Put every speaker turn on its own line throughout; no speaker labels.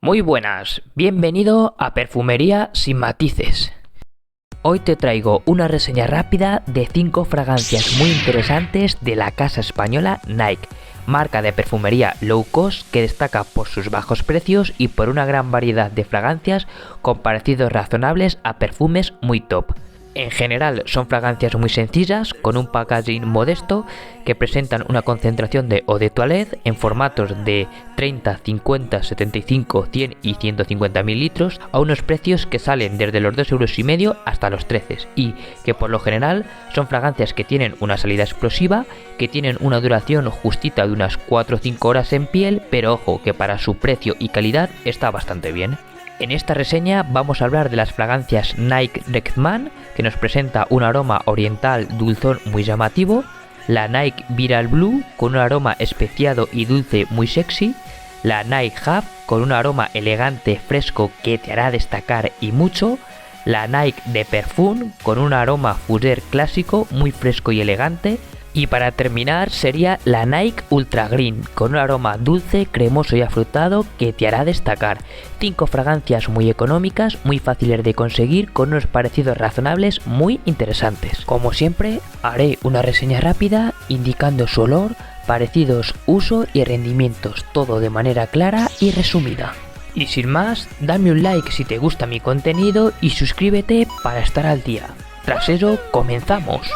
Muy buenas, bienvenido a Perfumería sin matices. Hoy te traigo una reseña rápida de 5 fragancias muy interesantes de la casa española Nike, marca de perfumería low cost que destaca por sus bajos precios y por una gran variedad de fragancias con parecidos razonables a perfumes muy top. En general son fragancias muy sencillas, con un packaging modesto, que presentan una concentración de eau de toilette en formatos de 30, 50, 75, 100 y 150 mililitros a unos precios que salen desde los 2,5 € hasta los 13 y que por lo general son fragancias que tienen una salida explosiva, que tienen una duración justita de unas 4 o 5 horas en piel, pero ojo que para su precio y calidad está bastante bien. En esta reseña vamos a hablar de las fragancias Nike Redman, que nos presenta un aroma oriental dulzón muy llamativo, la Nike Viral Blue con un aroma especiado y dulce muy sexy, la Nike Half con un aroma elegante fresco que te hará destacar y mucho, la Nike de Perfume con un aroma fougère clásico muy fresco y elegante, y para terminar sería la Nike Ultra Green con un aroma dulce, cremoso y afrutado que te hará destacar. 5 fragancias muy económicas, muy fáciles de conseguir, con unos parecidos razonables muy interesantes. Como siempre haré una reseña rápida indicando su olor, parecidos, uso y rendimientos, todo de manera clara y resumida. Y sin más, dame un like si te gusta mi contenido y suscríbete para estar al día. Tras eso, comenzamos.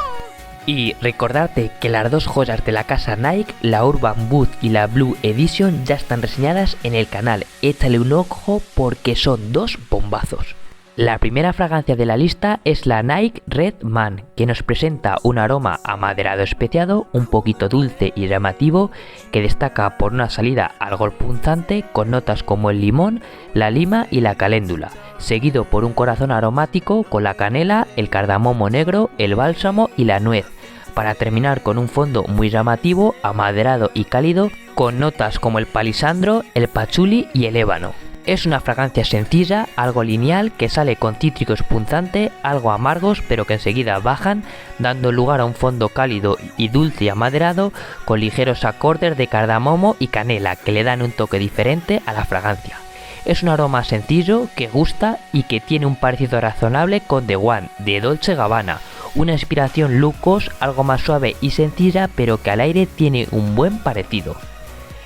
Y recordarte que las dos joyas de la casa Nike, la Urban Boot y la Blue Edition, ya están reseñadas en el canal. Échale un ojo porque son dos bombazos. La primera fragancia de la lista es la Nike Redman, que nos presenta un aroma amaderado especiado, un poquito dulce y llamativo, que destaca por una salida algo punzante con notas como el limón, la lima y la caléndula, seguido por un corazón aromático con la canela, el cardamomo negro, el bálsamo y la nuez, para terminar con un fondo muy llamativo, amaderado y cálido, con notas como el palisandro, el pachuli y el ébano. Es una fragancia sencilla, algo lineal, que sale con cítricos punzante, algo amargos, pero que enseguida bajan, dando lugar a un fondo cálido y dulce y amaderado, con ligeros acordes de cardamomo y canela, que le dan un toque diferente a la fragancia. Es un aroma sencillo, que gusta y que tiene un parecido razonable con The One, de Dolce & Gabbana, una inspiración low cost, algo más suave y sencilla, pero que al aire tiene un buen parecido.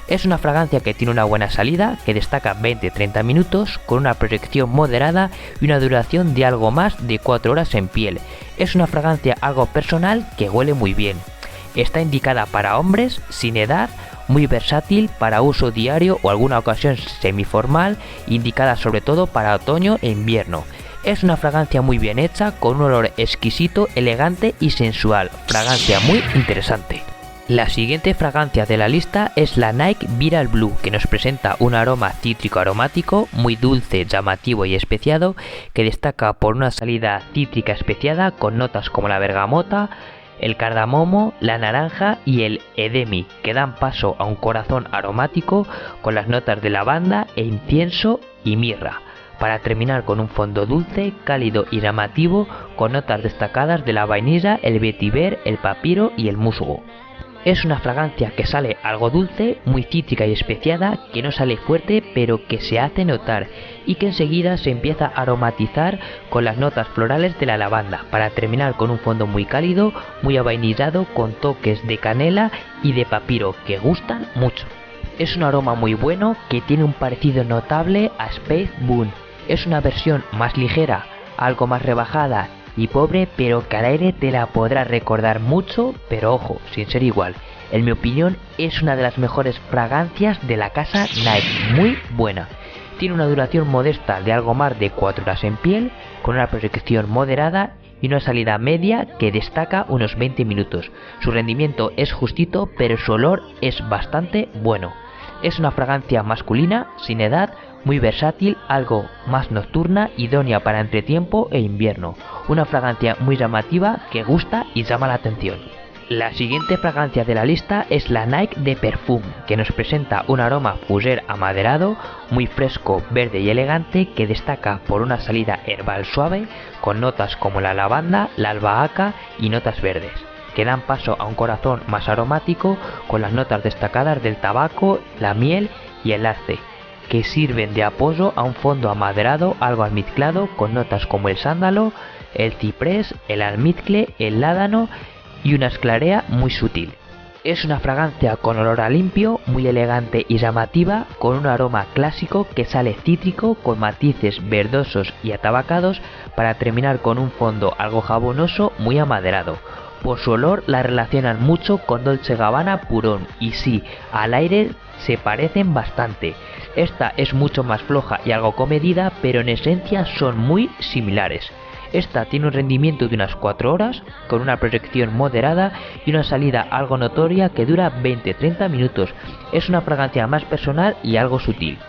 Es una fragancia que tiene una buena salida, que destaca 20-30 minutos, con una proyección moderada y una duración de algo más de 4 horas en piel. Es una fragancia algo personal que huele muy bien. Está indicada para hombres, sin edad, muy versátil para uso diario o alguna ocasión semiformal, indicada sobre todo para otoño e invierno. Es una fragancia muy bien hecha, con un olor exquisito, elegante y sensual. Fragancia muy interesante. La siguiente fragancia de la lista es la Nike Viral Blue, que nos presenta un aroma cítrico aromático, muy dulce, llamativo y especiado, que destaca por una salida cítrica especiada con notas como la bergamota, el cardamomo, la naranja y el edemi, que dan paso a un corazón aromático con las notas de lavanda e incienso y mirra, para terminar con un fondo dulce, cálido y llamativo con notas destacadas de la vainilla, el vetiver, el papiro y el musgo. Es una fragancia que sale algo dulce, muy cítrica y especiada, que no sale fuerte pero que se hace notar y que enseguida se empieza a aromatizar con las notas florales de la lavanda, para terminar con un fondo muy cálido, muy avainillado con toques de canela y de papiro que gustan mucho. Es un aroma muy bueno que tiene un parecido notable a Space Boon. Es una versión más ligera, algo más rebajada y pobre, pero que al aire te la podrás recordar mucho, pero ojo, sin ser igual. En mi opinión es una de las mejores fragancias de la casa Nike, muy buena. Tiene una duración modesta de algo más de 4 horas en piel, con una proyección moderada y una salida media que destaca unos 20 minutos. Su rendimiento es justito, pero su olor es bastante bueno. Es una fragancia masculina, sin edad, muy versátil, algo más nocturna, idónea para entretiempo e invierno. Una fragancia muy llamativa que gusta y llama la atención. La siguiente fragancia de la lista es la Nike de Perfume, que nos presenta un aroma fougère amaderado, muy fresco, verde y elegante, que destaca por una salida herbal suave, con notas como la lavanda, la albahaca y notas verdes. que dan paso a un corazón más aromático con las notas destacadas del tabaco, la miel y el arce, que sirven de apoyo a un fondo amaderado algo almizclado con notas como el sándalo, el ciprés, el almizcle, el ládano y una esclarea muy sutil. Es una fragancia con olor a limpio, muy elegante y llamativa, con un aroma clásico que sale cítrico con matices verdosos y atabacados para terminar con un fondo algo jabonoso muy amaderado. Por su olor la relacionan mucho con Dolce & Gabbana Purón y sí, al aire se parecen bastante. Esta es mucho más floja y algo comedida, pero en esencia son muy similares. Esta tiene un rendimiento de unas 4 horas, con una proyección moderada y una salida algo notoria que dura 20-30 minutos. Es una fragancia más personal y algo sutil.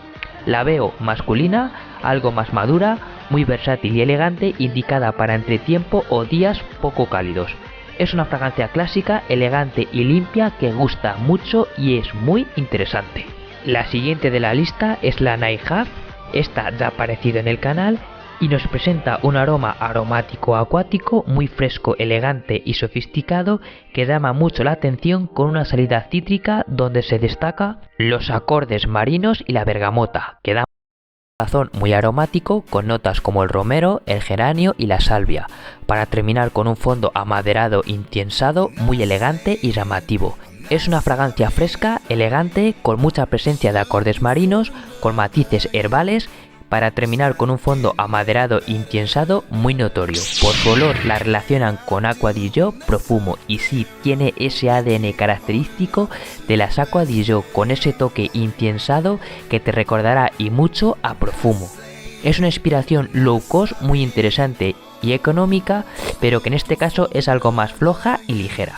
La veo masculina, algo más madura, muy versátil y elegante, indicada para entretiempo o días poco cálidos. Es una fragancia clásica, elegante y limpia que gusta mucho y es muy interesante. La siguiente de la lista es la Night Half. Esta ya ha aparecido en el canal y nos presenta un aroma aromático acuático muy fresco, elegante y sofisticado que llama mucho la atención, con una salida cítrica donde se destaca los acordes marinos y la bergamota, que dan un corazón muy aromático con notas como el romero, el geranio y la salvia, para terminar con un fondo amaderado intensado muy elegante y llamativo. Es una fragancia fresca, elegante, con mucha presencia de acordes marinos, con matices herbales, para terminar con un fondo amaderado intensado muy notorio. Por su olor la relacionan con Acqua di Gio Profumo y sí, tiene ese ADN característico de las Acqua di Gio, con ese toque intensado que te recordará y mucho a Profumo. Es una inspiración low cost muy interesante y económica, pero que en este caso es algo más floja y ligera.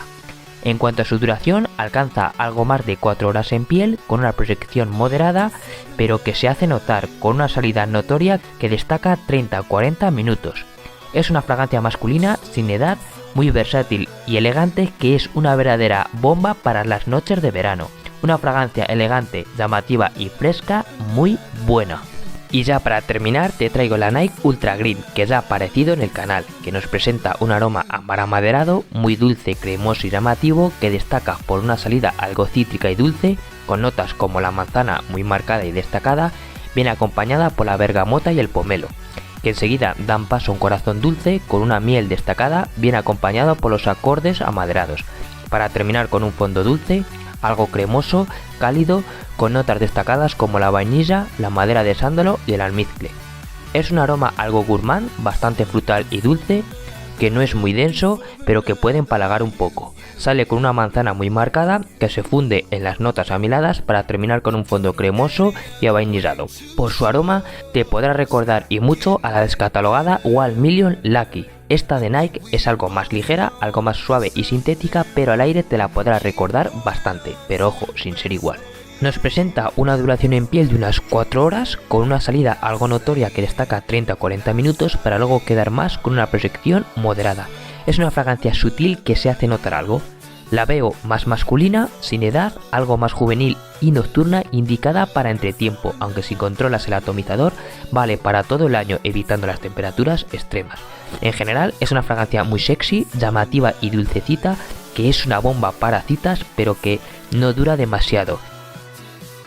En cuanto a su duración, alcanza algo más de 4 horas en piel, con una proyección moderada, pero que se hace notar con una salida notoria que destaca 30-40 minutos. Es una fragancia masculina, sin edad, muy versátil y elegante, que es una verdadera bomba para las noches de verano. Una fragancia elegante, llamativa y fresca, muy buena. Y ya para terminar te traigo la Nike Ultra Green, que ya ha aparecido en el canal, que nos presenta un aroma ámbar amaderado, muy dulce, cremoso y llamativo, que destaca por una salida algo cítrica y dulce, con notas como la manzana muy marcada y destacada, bien acompañada por la bergamota y el pomelo, que enseguida dan paso a un corazón dulce con una miel destacada, bien acompañado por los acordes amaderados, para terminar con un fondo dulce, algo cremoso, cálido, con notas destacadas como la vainilla, la madera de sándalo y el almizcle. Es un aroma algo gourmand, bastante frutal y dulce, que no es muy denso, pero que puede empalagar un poco. Sale con una manzana muy marcada que se funde en las notas amiladas para terminar con un fondo cremoso y avainillado. Por su aroma te podrá recordar y mucho a la descatalogada One Million Lucky. Esta de Nike es algo más ligera, algo más suave y sintética, pero al aire te la podrá recordar bastante, pero ojo, sin ser igual. Nos presenta una duración en piel de unas 4 horas, con una salida algo notoria que destaca 30-40 minutos, para luego quedar más con una proyección moderada. Es una fragancia sutil que se hace notar algo. La veo más masculina, sin edad, algo más juvenil y nocturna, indicada para entretiempo, aunque si controlas el atomizador vale para todo el año, evitando las temperaturas extremas. En general es una fragancia muy sexy, llamativa y dulcecita, que es una bomba para citas, pero que no dura demasiado.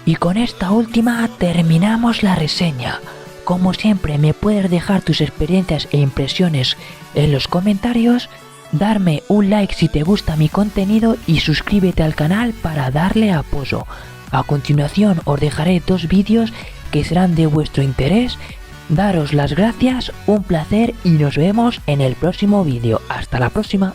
Y con esta última terminamos la reseña. Como siempre, me puedes dejar tus experiencias e impresiones en los comentarios, darme un like si te gusta mi contenido y suscríbete al canal para darle apoyo. A continuación os dejaré 2 vídeos que serán de vuestro interés. Daros las gracias, un placer y nos vemos en el próximo vídeo. Hasta la próxima.